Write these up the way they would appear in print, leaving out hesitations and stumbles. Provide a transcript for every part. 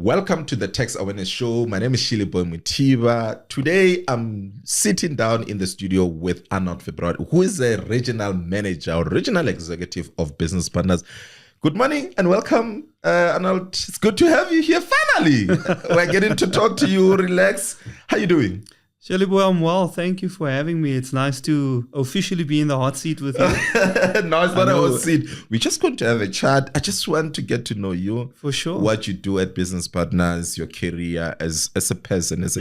Welcome to the Tax Awareness Show. My name is Shiliboy Mutiba. Today, I'm sitting down in the studio with Arnold February, who is a regional manager or regional executive of Business Partners. Good morning and welcome, Arnold. It's good to have you here finally. We're getting to talk to you, relax. How are you doing? Shiliboy, I'm well. Thank you for having me. It's nice to officially be in the hot seat with you. No, it's not a hot seat. We're just going to have a chat. I just want to get to know you. For sure. What you do at Business Partners, your career as a person, as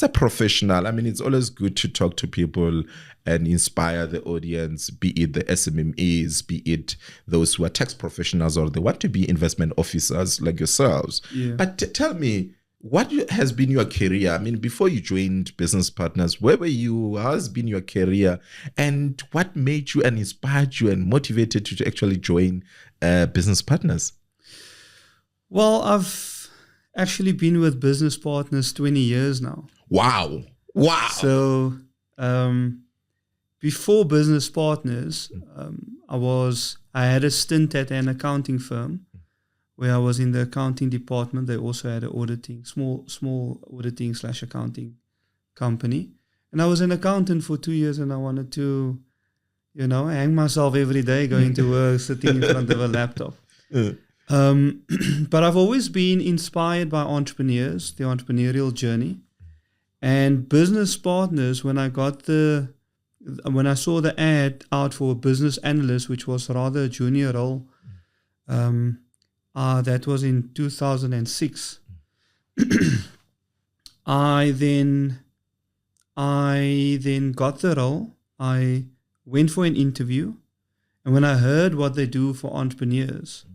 a professional. I mean, it's always good to talk to people and inspire the audience, be it the SMMEs, be it those who are tax professionals or they want to be investment officers like yourselves. Yeah. But tell me, what has been your career? I mean, before you joined Business Partners, where were you? How has been your career? And what made you and inspired you and motivated you to actually join Business Partners? Well, I've actually been with Business Partners 20 years now. Wow. So before Business Partners, I had a stint at an accounting firm where I was in the accounting department. They also had an auditing, small auditing / accounting company. And I was an accountant for 2 years, and I wanted to, hang myself every day going to work, sitting in front of a laptop. But I've always been inspired by entrepreneurs, the entrepreneurial journey. And Business Partners, when I saw the ad out for a business analyst, which was rather a junior role, that was in 2006. I then got the role. I went for an interview, and when I heard what they do for entrepreneurs,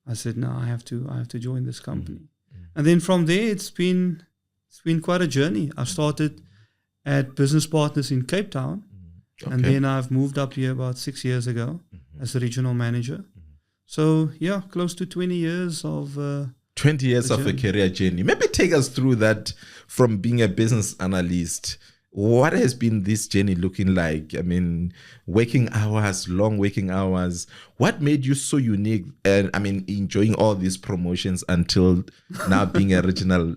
I said, "No, I have to join this company." And then from there, it's been quite a journey. I started at Business Partners in Cape Town, and then I've moved up here about 6 years ago as a regional manager. So, yeah, close to 20 years of 20 years of a career journey. Maybe take us through that from being a business analyst. What has been this journey looking like? I mean, working hours, long working hours. What made you so unique? And I mean, enjoying all these promotions until now being a regional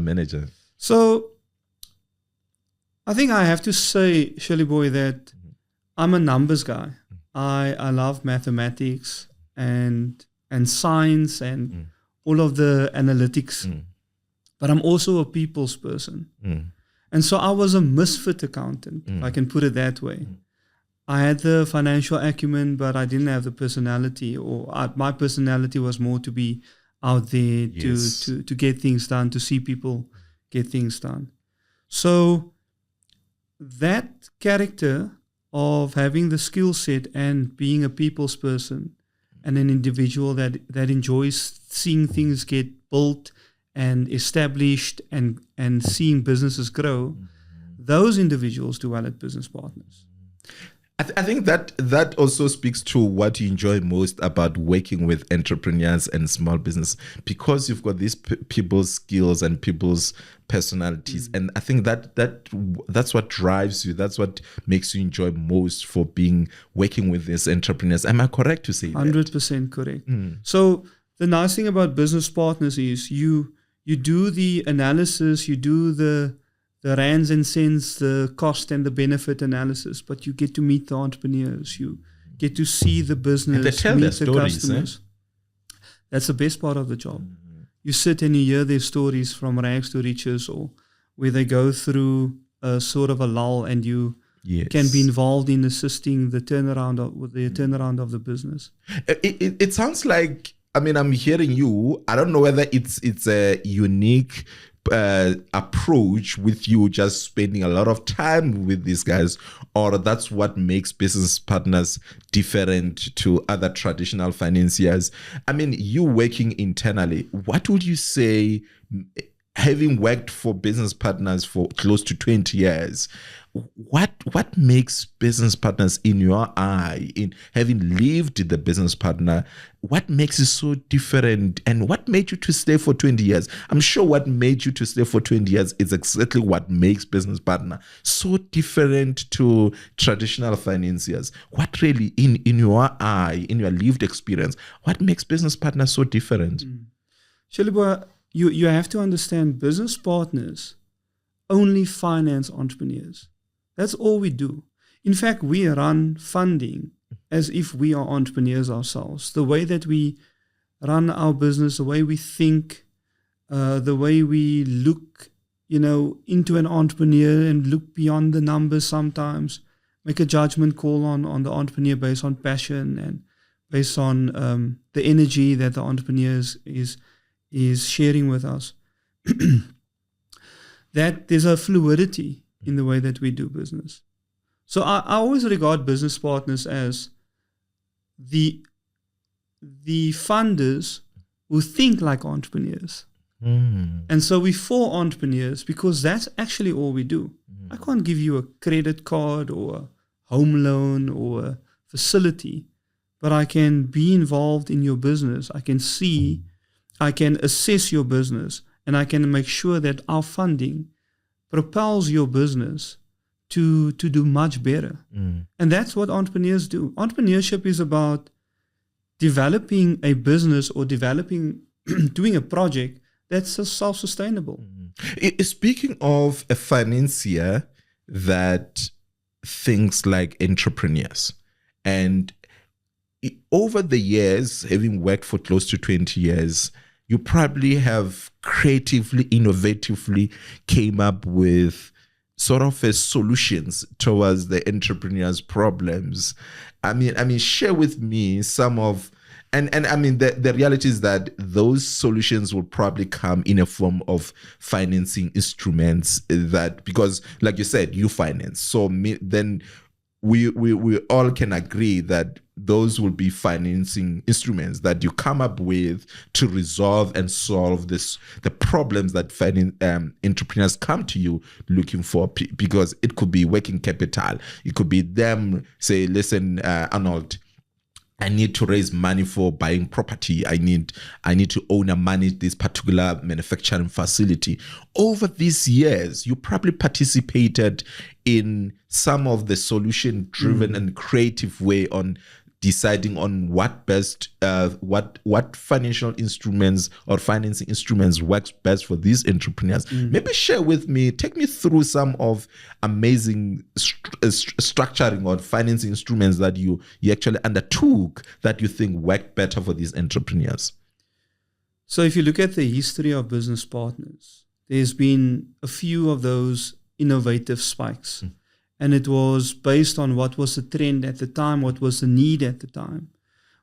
manager. So, I think I have to say, Shiliboy, that I'm a numbers guy. I love mathematics and science and all of the analytics. But I'm also a people's person. And so I was a misfit accountant, if I can put it that way. I had the financial acumen, but I didn't have the personality, or my personality was more to be out there to get things done, to see people get things done. So that character of having the skill set and being a people's person and an individual that enjoys seeing things get built and established and seeing businesses grow, those individuals do well at Business Partners. I think that also speaks to what you enjoy most about working with entrepreneurs and small business, because you've got these people's skills and people's personalities. And I think that's what drives you. That's what makes you enjoy most for working with these entrepreneurs. Am I correct to say that? 100% correct. So the nice thing about Business Partners is you do the analysis, you do the rands and cents, the cost and the benefit analysis, but you get to meet the entrepreneurs. You get to see the business, and they tell meet their the stories, customers. That's the best part of the job. You sit and you hear their stories from rags to riches, or where they go through a sort of a lull, and you can be involved in assisting the turnaround of the business. It sounds like, I mean, I'm hearing you. I don't know whether it's a unique approach with you just spending a lot of time with these guys, or that's what makes Business Partners different to other traditional financiers. I mean, you working internally, what would you say, having worked for Business Partners for close to 20 years, what makes Business Partners, in your eye, in having lived the business partner, what makes it so different, and what made you to stay for 20 years? I'm sure what made you to stay for 20 years is exactly what makes Business Partner so different to traditional financiers. What really, in your eye, in your lived experience, what makes Business Partner so different? Shiliboy, you have to understand business partners only finance entrepreneurs. That's all we do. In fact, we run funding as if we are entrepreneurs ourselves. The way that we run our business, the way we think, the way we look, into an entrepreneur and look beyond the numbers sometimes, make a judgment call on the entrepreneur based on passion and based on the energy that the entrepreneur is sharing with us. That there's a fluidity in the way that we do business. So I always regard business partners as the funders who think like entrepreneurs. And so we're for entrepreneurs because that's actually all we do. I can't give you a credit card or a home loan or a facility, but I can be involved in your business. I can see, I can assess your business, and I can make sure that our funding propels your business to do much better. And that's what entrepreneurs do. Entrepreneurship is about developing a business or doing a project that's self-sustainable. Speaking of a financier that thinks like entrepreneurs, and over the years, having worked for close to 20 years, you probably have creatively, innovatively came up with sort of a solutions towards the entrepreneur's problems. I mean, share with me some of, and I mean, the reality is that those solutions will probably come in a form of financing instruments that, because like you said, you finance. So then we all can agree that those will be financing instruments that you come up with to resolve and solve the problems that entrepreneurs come to you looking for, because it could be working capital. It could be them say, listen, Arnold, I need to raise money for buying property. I need to own and manage this particular manufacturing facility. Over these years, you probably participated in some of the solution-driven and creative way on deciding on what financial instruments or financing instruments works best for these entrepreneurs. Maybe share with me, take me through some of amazing structuring or financing instruments that you actually undertook that you think work better for these entrepreneurs. So if you look at the history of business partners, there's been a few of those innovative spikes. And it was based on what was the trend at the time, what was the need at the time.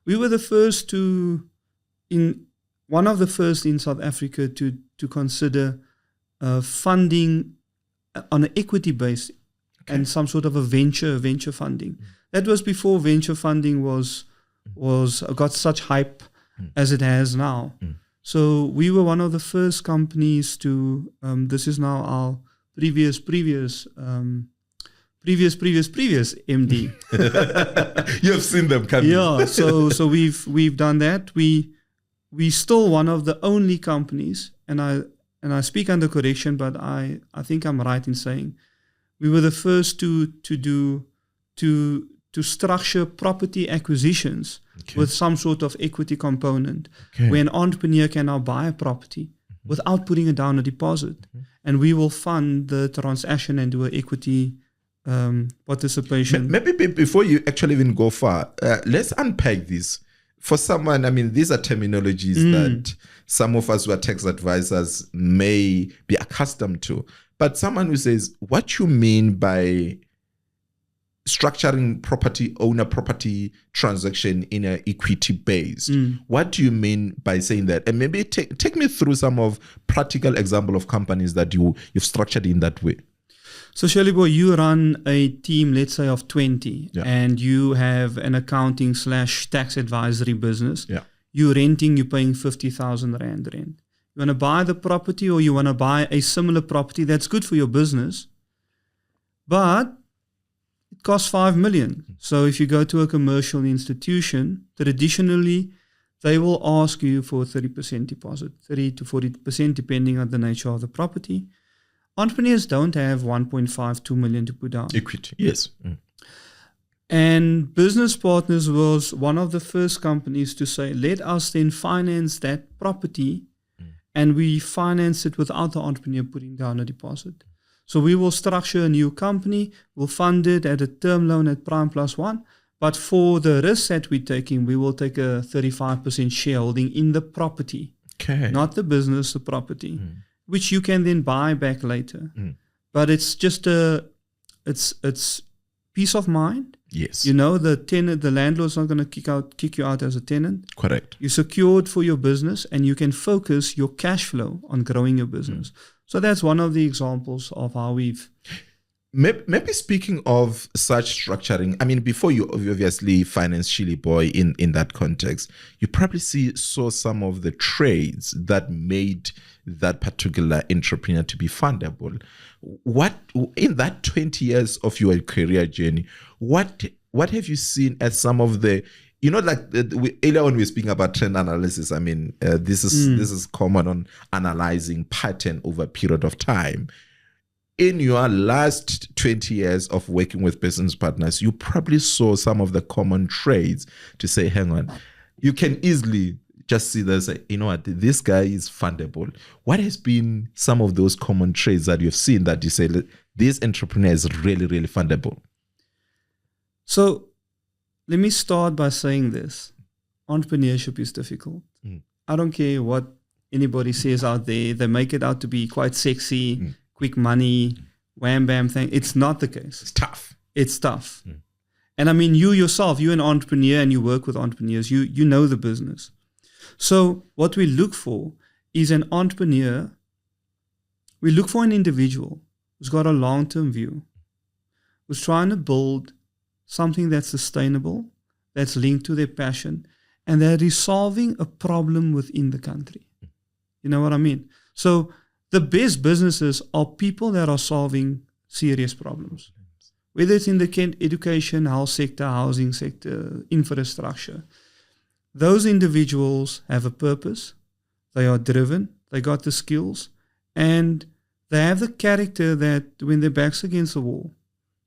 We were the first one of the first in South Africa to consider funding on an equity base and some sort of a venture funding. That was before venture funding got such hype as it has now. So we were one of the first companies to, this is now our previous MD. You have seen them coming. Yeah, so we've done that. We still one of the only companies, and I speak under correction, but I think I'm right in saying we were the first to structure property acquisitions with some sort of equity component, where an entrepreneur can now buy a property without putting it down a deposit, and we will fund the transaction and do an equity participation. Maybe before you actually even go far, let's unpack this. For someone, I mean, these are terminologies that some of us who are tax advisors may be accustomed to. But someone who says, what you mean by structuring owner property transaction in an equity base? What do you mean by saying that? And maybe take me through some of practical example of companies that you've structured in that way. So Shirley Boy, you run a team, let's say of 20, and you have an accounting / tax advisory business. You're renting, you're paying 50,000 rand rent. You want to buy the property, or you want to buy a similar property that's good for your business, but it costs 5 million. So if you go to a commercial institution, traditionally, they will ask you for a 30% deposit, 30 to 40%, depending on the nature of the property. Entrepreneurs don't have 1.52 million to put down. Equity, yes. And Business Partners was one of the first companies to say, let us then finance that property and we finance it without the entrepreneur putting down a deposit. So we will structure a new company, we'll fund it at a term loan at prime plus 1, but for the risk that we're taking, we will take a 35% shareholding in the property, not the business, the property, which you can then buy back later. But it's just it's peace of mind. Yes. You know, the tenant, the landlord's not going to kick you out as a tenant. Correct. You're secured for your business, and you can focus your cash flow on growing your business. So that's one of the examples of how we've... Maybe speaking of such structuring, I mean, before you obviously financed Chili Boy in that context, you probably saw some of the trades that made that particular entrepreneur to be fundable. What, in that 20 years of your career journey, what have you seen as some of the, you know, like earlier on we were speaking about trend analysis. I mean, this is common on analyzing pattern over a period of time. In your last 20 years of working with business partners, you probably saw some of the common traits to say, hang on, you can easily just see this, you know what, this guy is fundable. What has been some of those common traits that you've seen that you say, this entrepreneur is really, really fundable? So let me start by saying this. Entrepreneurship is difficult. I don't care what anybody says out there. They make it out to be quite sexy, quick money, wham bam thing. It's not the case. It's tough. It's tough. And I mean, you yourself, you're an entrepreneur and you work with entrepreneurs. You know the business. So what we look for is an entrepreneur. We look for an individual who's got a long-term view, who's trying to build something that's sustainable, that's linked to their passion, and that is solving a problem within the country. You know what I mean? So the best businesses are people that are solving serious problems, whether it's in the education, health sector, housing sector, infrastructure. Those individuals have a purpose, they are driven, they got the skills, and they have the character that when their back's against the wall,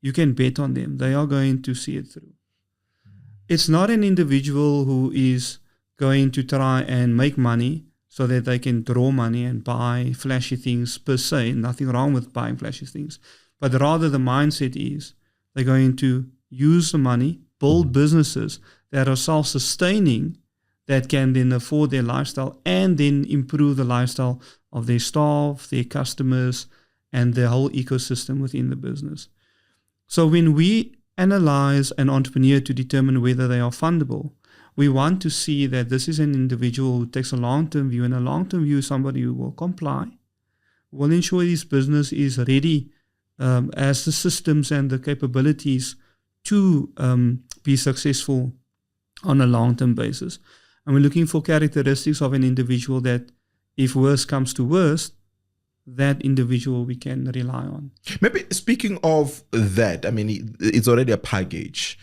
you can bet on them. They are going to see it through. It's not an individual who is going to try and make money so that they can draw money and buy flashy things per se. Nothing wrong with buying flashy things. But rather the mindset is they're going to use the money, build businesses that are self-sustaining, that can then afford their lifestyle and then improve the lifestyle of their staff, their customers, and the whole ecosystem within the business. So when we analyze an entrepreneur to determine whether they are fundable, we want to see that this is an individual who takes a long-term view, and a long-term view is somebody who will comply, will ensure his business is ready as the systems and the capabilities to be successful on a long-term basis. And we're looking for characteristics of an individual that, if worst comes to worst, that individual we can rely on. Maybe speaking of that, I mean, it's already a package.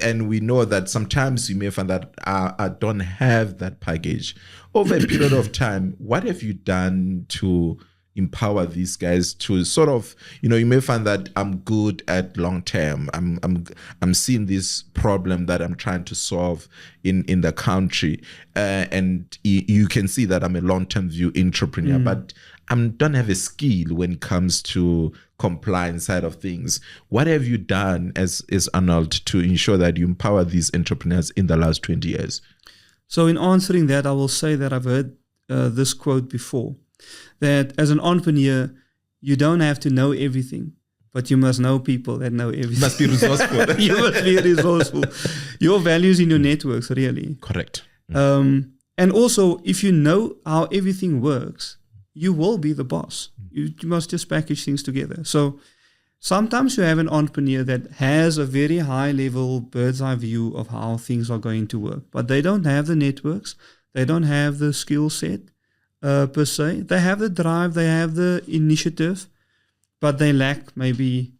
And we know that sometimes you may find that I don't have that package. Over a period of time, what have you done to empower these guys to sort of, you know, you may find that I'm good at long term. I'm seeing this problem that I'm trying to solve in the country, and you can see that I'm a long-term view entrepreneur, but I don't have a skill when it comes to compliance side of things. What have you done as Arnold to ensure that you empower these entrepreneurs in the last 20 years? So in answering that, I will say that I've heard this quote before, that as an entrepreneur, you don't have to know everything, but you must know people that know everything. You must be resourceful. You must be resourceful. Your values in your networks, really. Correct. And also, if you know how everything works, you will be the boss. You must just package things together. So sometimes you have an entrepreneur that has a very high level bird's eye view of how things are going to work, but they don't have the networks, they don't have the skill set per se. They have the drive, they have the initiative, but they lack maybe,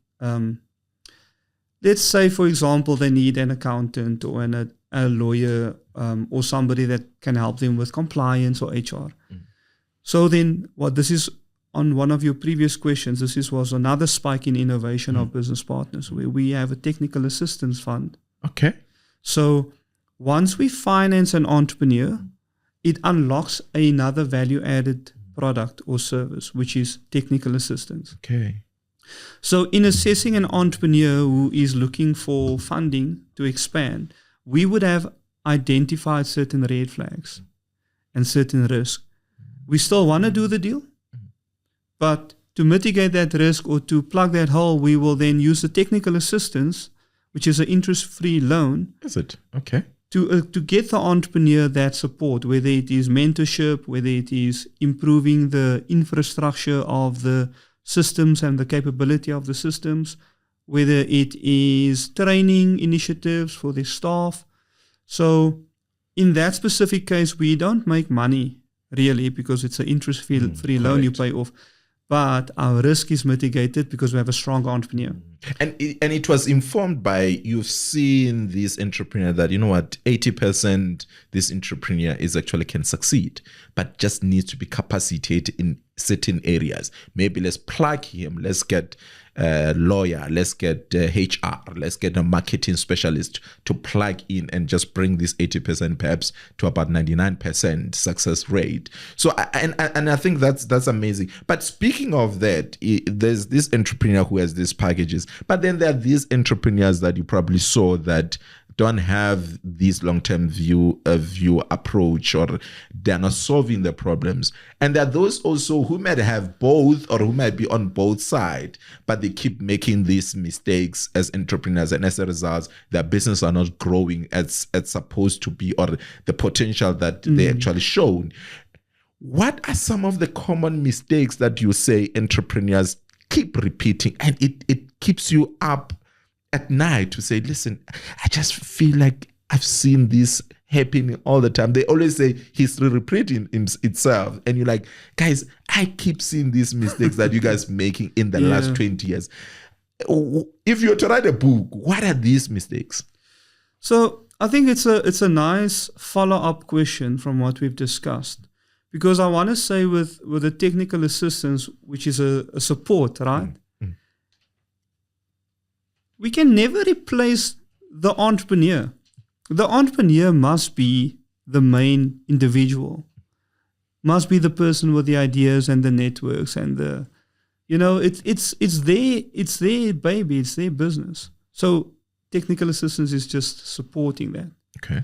let's say, for example, they need an accountant or a lawyer or somebody that can help them with compliance or HR. So then this is on one of your previous questions, was another spike in innovation of business partners, where we have a technical assistance fund. Okay. So once we finance an entrepreneur it unlocks another value-added product or service, which is technical assistance. Okay. So in assessing an entrepreneur who is looking for funding to expand, we would have identified certain red flags and certain risks. We still want to do the deal, but to mitigate that risk or to plug that hole, we will then use the technical assistance, which is an interest-free loan. Is it? Okay. To get the entrepreneur that support, whether it is mentorship, whether it is improving the infrastructure of the systems and the capability of the systems, whether it is training initiatives for their staff. So in that specific case, we don't make money really because it's an interest-free loan you pay off. But our risk is mitigated because we have a strong entrepreneur. And it was informed by, you've seen this entrepreneur that, 80% this entrepreneur is actually can succeed, but just needs to be capacitated in certain areas. Maybe let's plug him, let's get a lawyer, let's get HR, let's get a marketing specialist to plug in and just bring this 80% perhaps to about 99% success rate. So, and I think that's amazing. But speaking of that, there's this entrepreneur who has these packages, but then there are these entrepreneurs that you probably saw that don't have this long-term view approach, or they're not solving the problems. And there are those also who might have both, or who might be on both sides, but they keep making these mistakes as entrepreneurs, and as a result, their business are not growing as supposed to be, or the potential that they actually shown. What are some of the common mistakes that you say entrepreneurs keep repeating, and it keeps you up at night to say, listen, I just feel like I've seen this happening all the time? They always say history repeating itself. And you're like, guys, I keep seeing these mistakes that you guys making in the last 20 years. If you were to write a book, what are these mistakes? So I think it's a nice follow-up question from what we've discussed. Because I want to say with the technical assistance, which is a support, right? We can never replace the entrepreneur. The entrepreneur must be the main individual, must be the person with the ideas and the networks and the, it's their baby, it's their business. So technical assistance is just supporting that. Okay.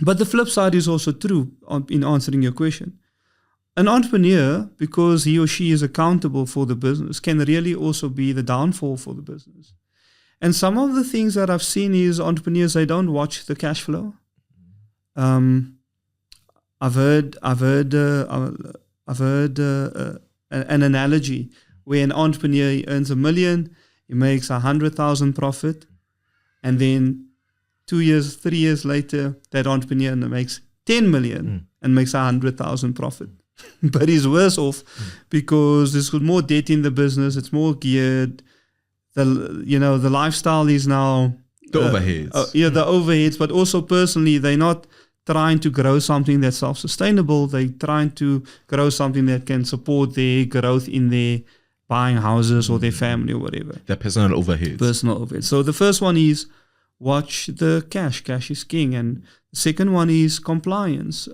But the flip side is also true in answering your question. An entrepreneur, because he or she is accountable for the business, can really also be the downfall for the business. And some of the things that I've seen is entrepreneurs, they don't watch the cash flow. I've heard an analogy where an entrepreneur, he earns $1 million, he makes 100,000 profit, and then 2 years, 3 years later, that entrepreneur makes 10 million and makes 100,000 profit. But he's worse off because there's more debt in the business. It's more geared. The lifestyle is now the overheads. The overheads. But also personally, they're not trying to grow something that's self-sustainable. They're trying to grow something that can support their growth in their buying houses or their family or whatever. Their personal overheads. So the first one is watch the cash. Cash is king. And the second one is compliance.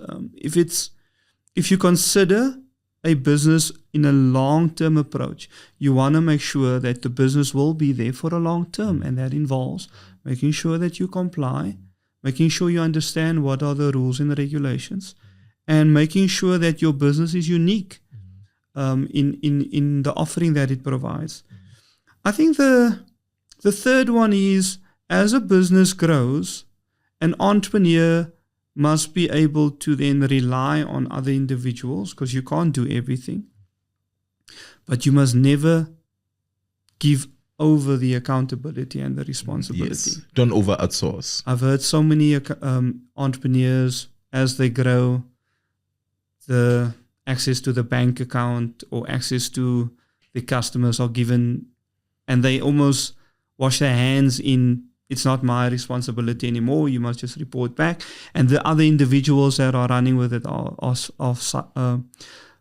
If you consider a business in a long-term approach, you want to make sure that the business will be there for a long term, and that involves making sure that you comply, making sure you understand what are the rules and the regulations, and making sure that your business is unique in the offering that it provides. I think the third one is, as a business grows, an entrepreneur must be able to then rely on other individuals, because you can't do everything. But you must never give over the accountability and the responsibility. Yes. Don't over outsource. I've heard so many entrepreneurs, as they grow, the access to the bank account or access to the customers are given, and they almost wash their hands in, it's not my responsibility anymore, you must just report back. And the other individuals that are running with it are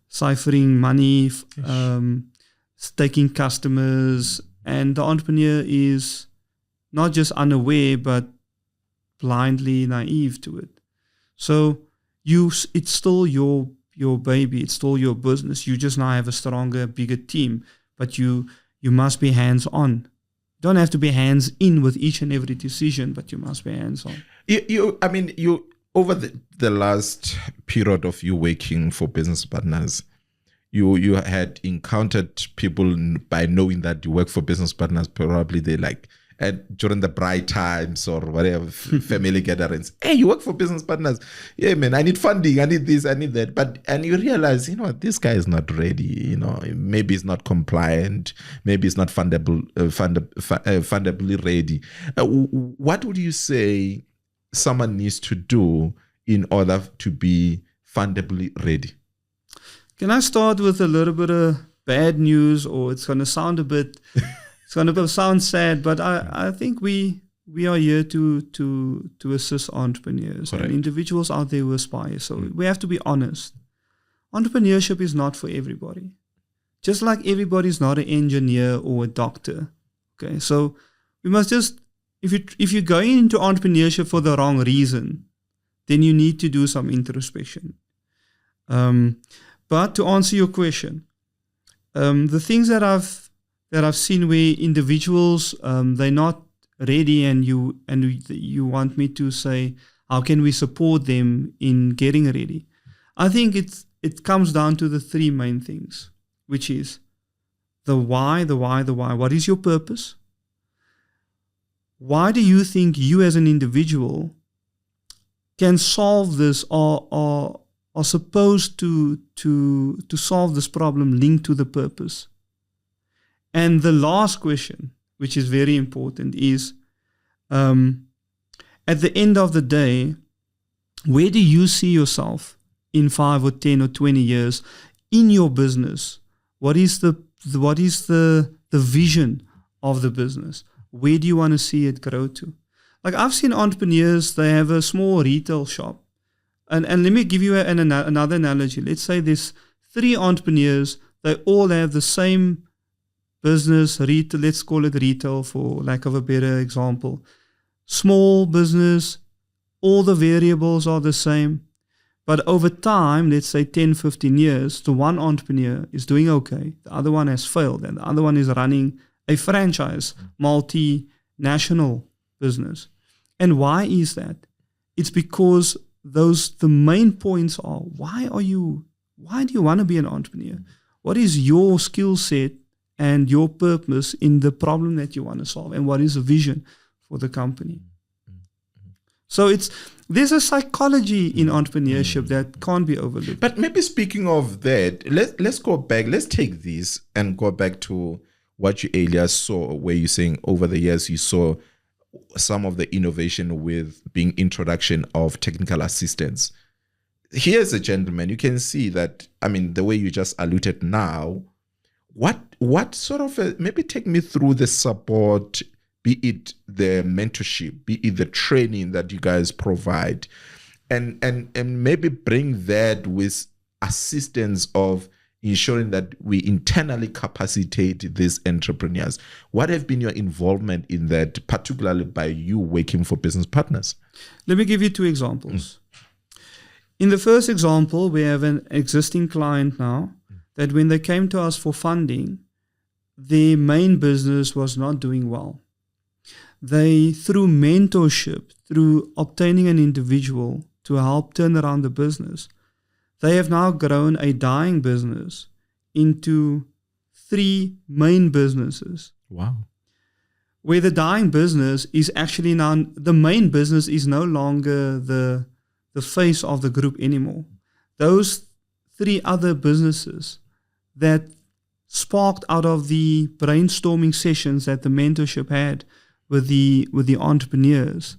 ciphering money, taking customers, and the entrepreneur is not just unaware, but blindly naive to it. So it's still your baby. It's still your business. You just now have a stronger, bigger team, but you must be hands-on. You don't have to be hands-in with each and every decision, but you must be hands-on. You over the last period of you working for business partners, you had encountered people by knowing that you work for business partners. Probably they like during the bright times or whatever, family gatherings. Hey, you work for business partners. Yeah, man, I need funding. I need this. I need that. And you realize, this guy is not ready. Maybe he's not compliant. Maybe he's not fundably ready. What would you say someone needs to do in order to be fundably ready? Can I start with a little bit of bad news, or it's going to sound a bit, it's going to sound sad, but I think we are here to assist entrepreneurs. Correct. And individuals out there who aspire. So we have to be honest. Entrepreneurship is not for everybody. Just like everybody's not an engineer or a doctor. Okay, so we must just, if you're going into entrepreneurship for the wrong reason, then you need to do some introspection. But to answer your question, the things that I've seen where individuals they're not ready, and you want me to say, how can we support them in getting ready? I think it comes down to the three main things, which is the why. What is your purpose? Why do you think you as an individual can solve this, or are supposed to solve this problem linked to the purpose? And the last question, which is very important, is at the end of the day, where do you see yourself in 5 or 10 or 20 years in your business? What is the vision of the business? Where do you want to see it grow to? Like I've seen entrepreneurs, they have a small retail shop. And let me give you another analogy. Let's say there's 3 entrepreneurs. They all have the same business, retail. Let's call it retail for lack of a better example. Small business, all the variables are the same. But over time, let's say 10, 15 years, the one entrepreneur is doing okay. The other one has failed. And the other one is running a franchise, multinational business. And why is that? It's because the main points are, why do you want to be an entrepreneur? What is your skill set and your purpose in the problem that you want to solve? And what is the vision for the company? So there's a psychology in entrepreneurship that can't be overlooked. But maybe speaking of that, let's go back. Let's take this and go back to what you earlier saw, where you're saying over the years you saw some of the innovation with being introduction of technical assistance. Here's a gentleman. You can see that, the way you just alluded now, what sort of, maybe take me through the support, be it the mentorship, be it the training that you guys provide, and maybe bring that with assistance of ensuring that we internally capacitate these entrepreneurs. What have been your involvement in that, particularly by you working for business partners? Let me give you 2 examples. In the first example, we have an existing client now that when they came to us for funding, their main business was not doing well. They, through mentorship, through obtaining an individual to help turn around the business, they have now grown a dying business into 3 main businesses. Wow. Where the dying business is actually now, the main business is no longer the face of the group anymore. Those 3 other businesses that sparked out of the brainstorming sessions that the mentorship had with the entrepreneurs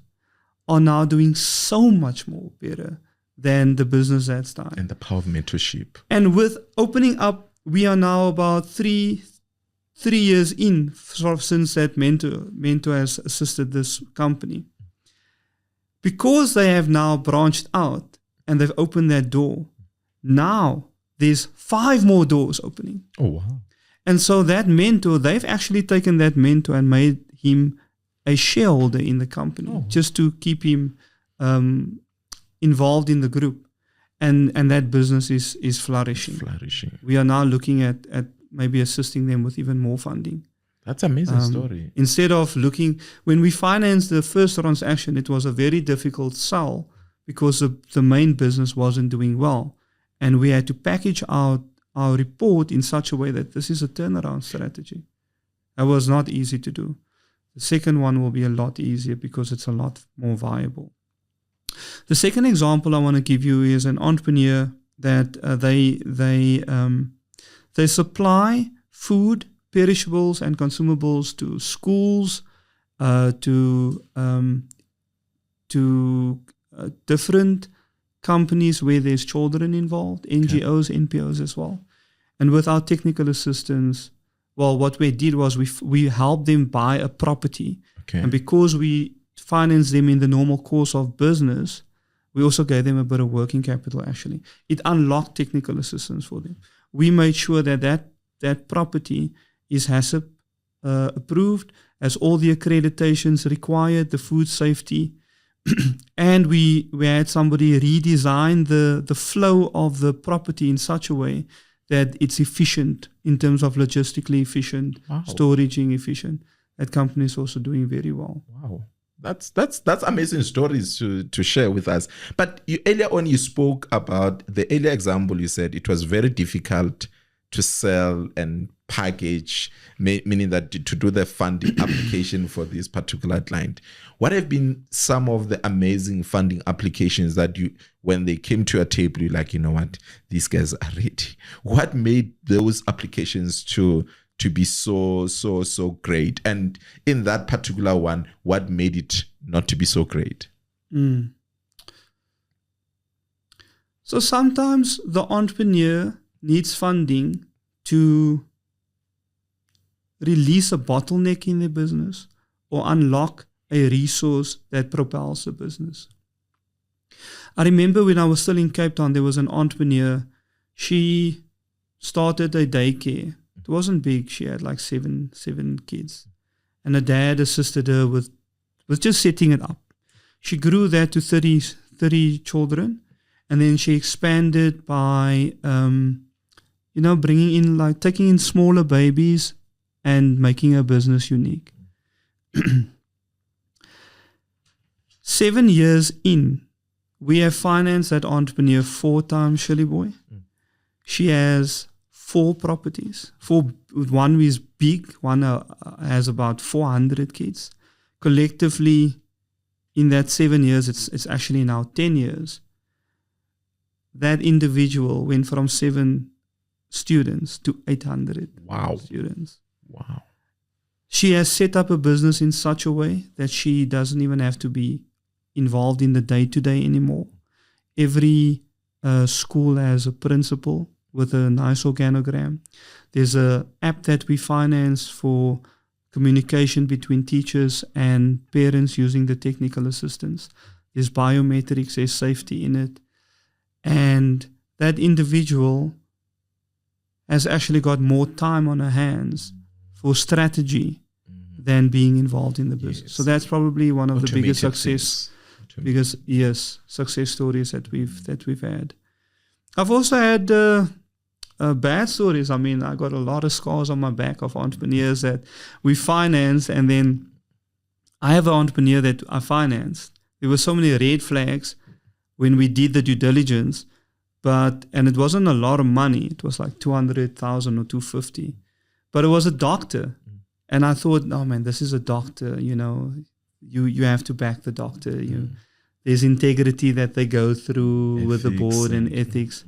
are now doing so much more better than the business that's dying. And the power of mentorship. And with opening up, we are now about 3 years in, sort of since that mentor has assisted this company. Because they have now branched out and they've opened that door, now there's 5 more doors opening. Oh, wow. And so that mentor, they've actually taken that mentor and made him a shareholder in the company, just to keep him involved in the group. and that business is flourishing. We are now looking at maybe assisting them with even more funding. That's an amazing story. Instead of when we financed the first transaction, it was a very difficult sell because the main business wasn't doing well. And we had to package out our report in such a way that this is a turnaround strategy. That was not easy to do. The second one will be a lot easier because it's a lot more viable. The second example I want to give you is an entrepreneur that they supply food, perishables and consumables to schools, to different companies where there's children involved, NGOs, NPOs as well. And with our technical assistance, well, what we did was we helped them buy a property. And because we financed them in the normal course of business, we also gave them a bit of working capital, actually. It unlocked technical assistance for them. We made sure that property is HACCP approved, has all the accreditations required, the food safety, and we had somebody redesign the flow of the property in such a way that it's efficient in terms of logistically efficient, storaging efficient. That company is also doing very well. Wow. That's amazing stories to share with us. But earlier on you spoke about the earlier example. You said it was very difficult to sell and package, meaning that to do the funding application for this particular client. What have been some of the amazing funding applications that when they came to your table, you're like, you know what, these guys are ready? What made those applications to be so great? And in that particular one, what made it not to be so great? So sometimes the entrepreneur needs funding to release a bottleneck in their business or unlock a resource that propels the business. I remember when I was still in Cape Town, there was an entrepreneur. She started a daycare. It wasn't big. She had like seven kids. And her dad assisted her with just setting it up. She grew that to 30 children. And then she expanded by, bringing in, taking in smaller babies and making her business unique. 7 years in, we have financed that entrepreneur 4 times, Shirley Boy. She has 4 properties. One is big, one has about 400 kids. Collectively, in that 7 years, it's actually now 10 years. That individual went from 7 students to 800 students. Wow. She has set up a business in such a way that she doesn't even have to be involved in the day-to-day anymore. Every school has a principal with a nice organogram. There's an app that we finance for communication between teachers and parents using the technical assistance. There's biometrics, there's safety in it. And that individual has actually got more time on her hands for strategy than being involved in the business. Yes. So that's probably one of the biggest success stories that we've had. I've also had bad stories. I mean, I got a lot of scars on my back of entrepreneurs that we financed, and then I have an entrepreneur that I financed. There were so many red flags when we did the due diligence, and it wasn't a lot of money. It was like 200,000 or 250, but it was a doctor. And I thought, oh man, this is a doctor, you have to back the doctor. There's integrity that they go through ethics with the board and ethics.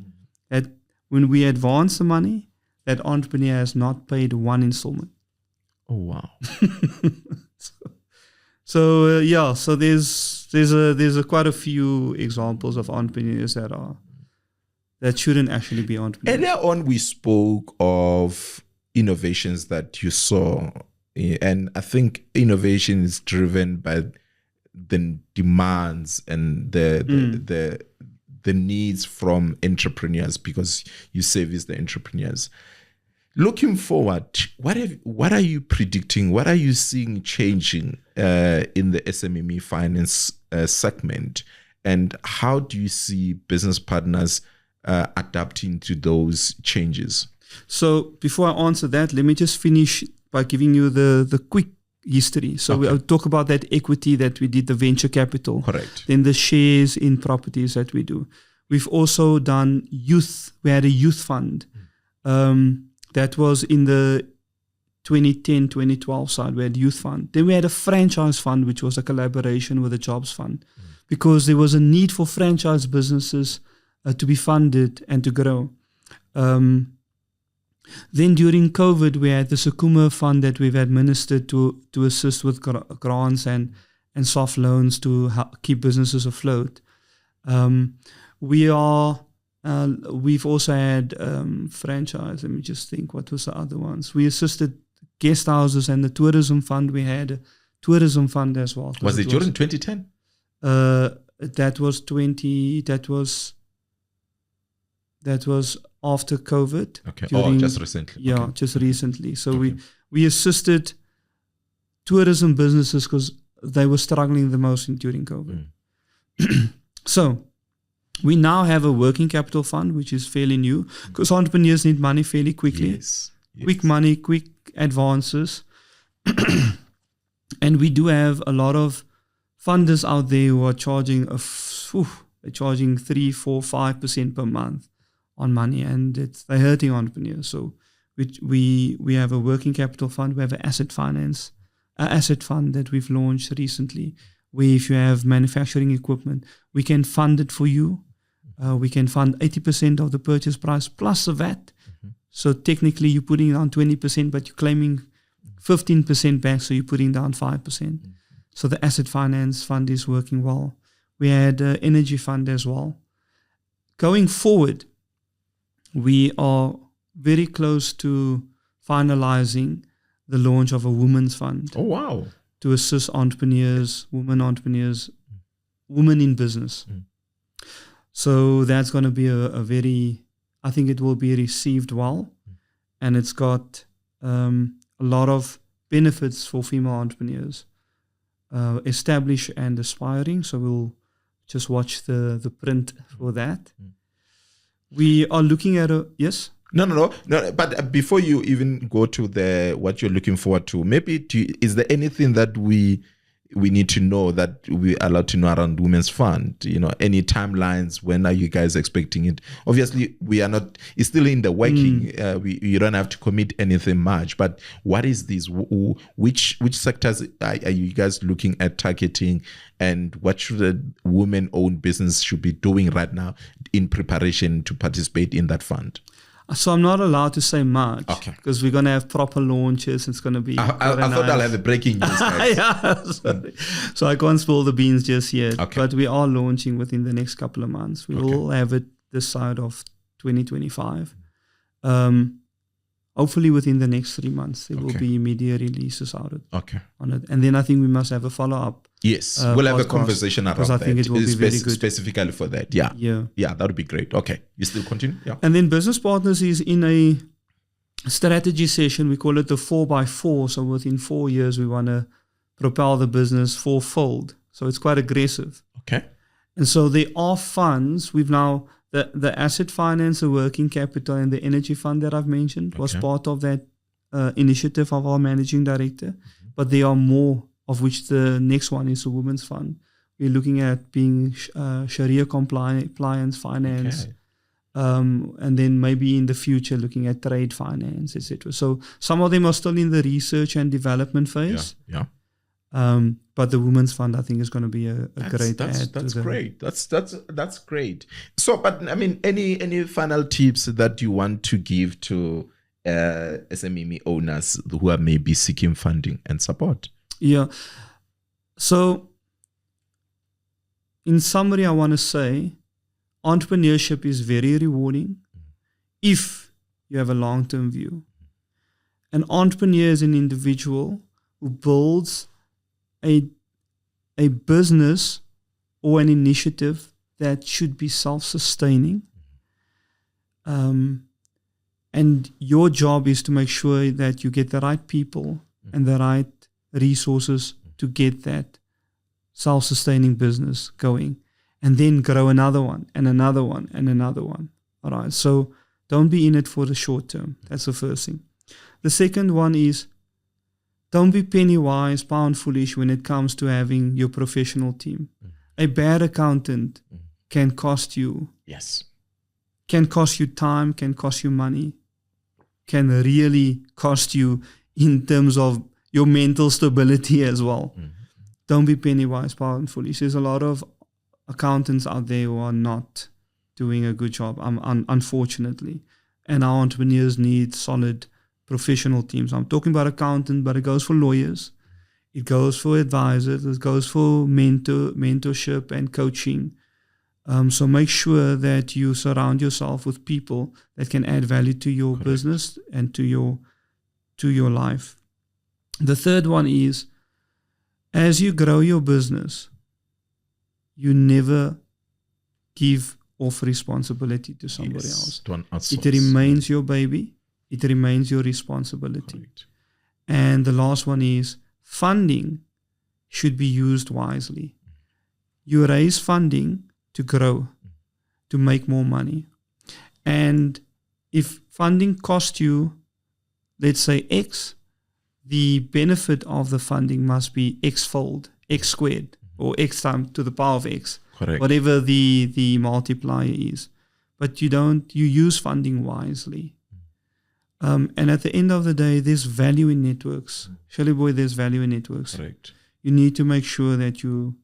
That when we advance the money, that entrepreneur has not paid one installment. Oh wow! So there's quite a few examples of entrepreneurs that shouldn't actually be entrepreneurs. Earlier on, we spoke of innovations that you saw, and I think innovation is driven by the demands and the needs from entrepreneurs, because you service the entrepreneurs. Looking forward, what are you predicting? What are you seeing changing in the SMME finance segment And how do you see business partners adapting to those changes? So before I answer that, let me just finish by giving you the quick history. So we'll talk about that equity that we did, the venture capital. Correct. Then the shares in properties that we do. We've also done youth. We had a youth fund that was in the 2010, 2012 side. We had youth fund. Then we had a franchise fund, which was a collaboration with a jobs fund, because there was a need for franchise businesses to be funded and to grow. Then during COVID, we had the Sakuma fund that we've administered to assist with grants and soft loans to keep businesses afloat. We've also had franchise. Let me just think, what was the other ones? We assisted guest houses and the tourism fund. We had a tourism fund as well. Was it during 2010? That was after COVID. Okay. Just recently. Yeah, okay. just recently. So we assisted tourism businesses because they were struggling the most during COVID. So we now have a working capital fund, which is fairly new, because entrepreneurs need money fairly quickly. Yes. Quick money, quick advances. And we do have a lot of funders out there who are charging they're charging 3%, 4%, 5% per month on money, and they're hurting entrepreneurs. So we have a working capital fund. We have an asset fund that we've launched recently, where if you have manufacturing equipment, we can fund it for you. We can fund 80% of the purchase price plus the VAT. So technically you're putting down 20%, but you're claiming 15% back, so you're putting down 5%. So the asset finance fund is working well. We had an energy fund as well. Going forward, we are very close to finalizing the launch of a women's fund. Oh, wow. To assist entrepreneurs, women in business. So that's going to be I think it will be received well. And it's got a lot of benefits for female entrepreneurs, established and aspiring. So we'll just watch the print for that. We are looking at yes? No. But before you even go to what you're looking forward to, maybe is there anything that we need to know that we're allowed to know around Women's Fund? Any timelines? When are you guys expecting it? Obviously, we are not. It's still in the working. You don't have to commit anything much. But what is this? Which sectors are you guys looking at targeting? And what should a women-owned business should be doing right now in preparation to participate in that fund? So I'm not allowed to say much, because we're going to have proper launches. It's going to be. I thought I'll have the breaking news. Yeah, so I can't spill the beans just yet. Okay. But we are launching within the next couple of months. We will have it this side of 2025. Hopefully within the next 3 months, there will be media releases on it. And then I think we must have a follow-up. Yes, we'll have a conversation around that. I think it will be very good. Specifically for that. Yeah, that would be great. Okay, you still continue? Yeah. And then Business Partners is in a strategy session. We call it the 4x4. So within 4 years, we want to propel the business fourfold. So it's quite aggressive. Okay. And so there are funds. We've now... The asset finance, the working capital, and the energy fund that I've mentioned was part of that initiative of our managing director. But there are more, of which the next one is a women's fund. We're looking at being Sharia compliance finance, and then maybe in the future looking at trade finance, etc. So some of them are still in the research and development phase. But the women's fund, I think, is going to be a great add. That's great. That's great. So, but I mean, any final tips that you want to give to SME owners who are maybe seeking funding and support? Yeah. So, in summary, I want to say, entrepreneurship is very rewarding if you have a long-term view. An entrepreneur is an individual who builds a business or an initiative that should be self-sustaining. And your job is to make sure that you get the right people and the right resources to get that self-sustaining business going. and then grow another one and another one and another one. All right. So don't be in it for the short term. That's the first thing. The second one is don't be penny wise, pound foolish when it comes to having your professional team. A bad accountant can cost you. Yes. Can cost you time, can cost you money, can really cost you in terms of your mental stability as well. Don't be penny wise, pound foolish. There's a lot of accountants out there who are not doing a good job, unfortunately. And our entrepreneurs need solid professional teams. I'm talking about accountant, but it goes for lawyers. It goes for advisors. It goes for mentorship and coaching. So make sure that you surround yourself with people that can add value to your business and to your life. The third one is, as you grow your business, you never give off responsibility to somebody else. It remains your baby. It remains your responsibility. Correct. And the last one is, funding should be used wisely. You raise funding to grow, to make more money. And if funding costs you, let's say X, the benefit of the funding must be X-fold, X squared, or X times to the power of X. Correct. Whatever the multiplier is. But you use funding wisely. And at the end of the day, there's value in networks. Shirley boy, there's value in networks. Correct. You need to make sure that you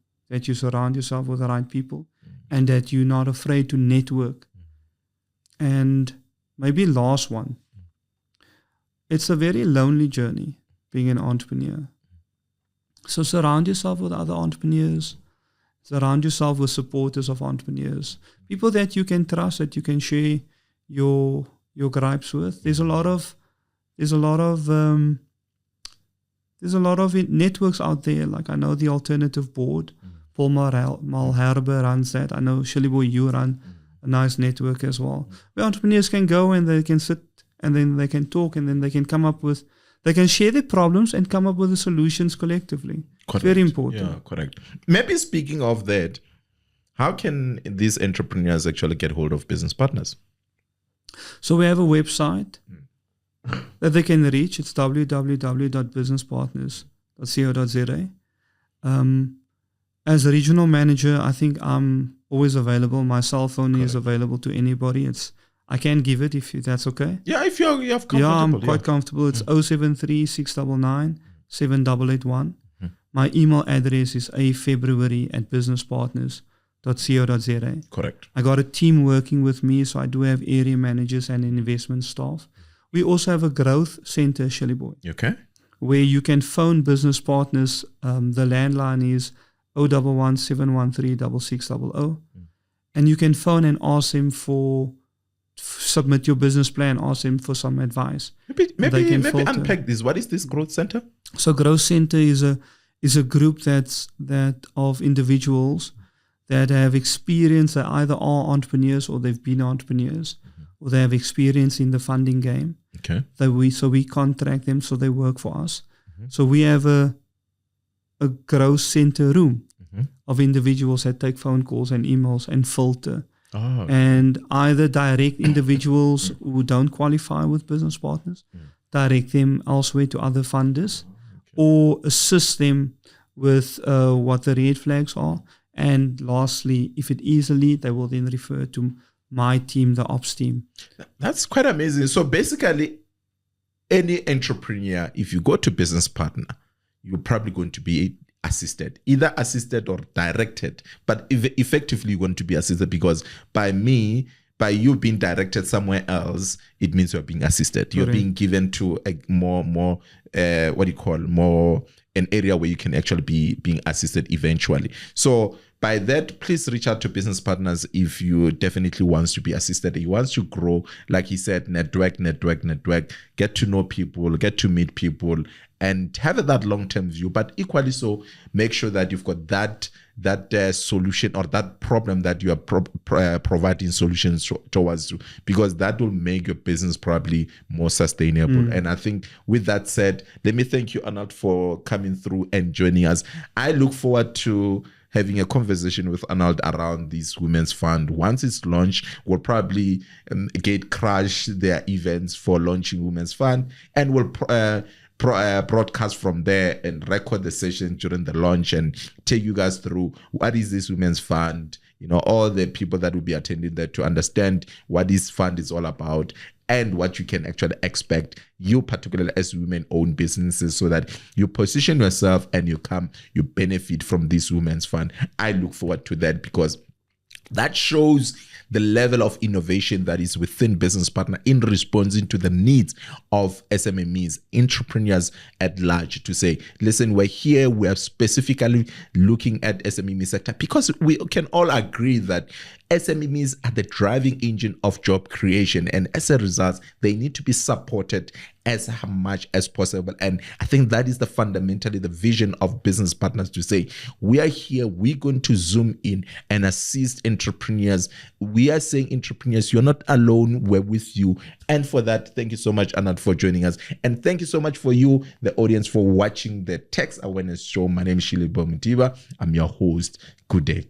surround yourself with the right people and that you're not afraid to network. And maybe last one. It's a very lonely journey being an entrepreneur. So surround yourself with other entrepreneurs. Surround yourself with supporters of entrepreneurs. People that you can trust, that you can share your gripes with. There's a lot of networks out there. Like I know the Alternative Board, Paul Malherbe runs that. I know Shirley boy, you run a nice network as well, where entrepreneurs can go and they can sit and then they can talk and then they can they can share their problems and come up with the solutions collectively. Correct. Very important. Yeah, correct. Maybe speaking of that, how can these entrepreneurs actually get hold of business partners? So we have a website that they can reach. It's www.businesspartners.co.za. As a regional manager, I think I'm always available. My cell phone is available to anybody. I can give it if that's okay. Yeah, if you're comfortable. Yeah, I'm quite comfortable. It's 073 699 7881. My email address is afebruary@businesspartners.co.za. Correct. I got a team working with me, so I do have area managers and investment staff. We also have a growth center, Shirley boy. Okay. Where you can phone business partners. The landline is 011 713 6600. And you can phone and ask them submit your business plan, ask them for some advice. Maybe unpack this. What is this growth center? So growth center is a group that of individuals that have experience, that either are entrepreneurs or they've been entrepreneurs, or they have experience in the funding game. Okay. So we contract them, so they work for us. So we have a growth center room of individuals that take phone calls and emails and filter. Oh. And either direct individuals who don't qualify with business partners, direct them elsewhere to other funders, or assist them with what the red flags are. And lastly, if it is a lead, they will then refer to my team, the ops team. That's quite amazing. So basically, any entrepreneur, if you go to business partner, you're probably going to be assisted, either assisted or directed, but effectively you're going to be assisted, because by you being directed somewhere else, it means you're being assisted. Correct. You're being given to a more an area where you can actually be being assisted eventually. So by that, please reach out to business partners if you definitely wants to be assisted. He wants to grow, like he said, network, get to know people, get to meet people, and have that long-term view. But equally so, make sure that you've got that solution or that problem that you are providing solutions towards, because that will make your business probably more sustainable. And I think with that said, let me thank you, Arnold, for coming through and joining us. I look forward to having a conversation with Arnold around this women's fund. Once it's launched, we'll probably gate crash their events for launching women's fund, and we'll broadcast from there and record the session during the launch and take you guys through what is this women's fund, all the people that will be attending there, to understand what this fund is all about and what you can actually expect, you particularly as women-owned businesses, so that you position yourself and you benefit from this women's fund. I look forward to that, because that shows the level of innovation that is within Business Partner in responding to the needs of SMMEs, entrepreneurs at large, to say, listen, we're here, we are specifically looking at SMME sector, because we can all agree that SMMEs are the driving engine of job creation, and as a result, they need to be supported as much as possible. And I think that is fundamentally the vision of Business Partners, to say, we are here, we're going to zoom in and assist entrepreneurs. We are saying, entrepreneurs, you're not alone, we're with you. And for that, thank you so much, Arnold, for joining us. And thank you so much for you, the audience, for watching the Tax Awareness Show. My name is Shilibo Mutiba. I'm your host. Good day.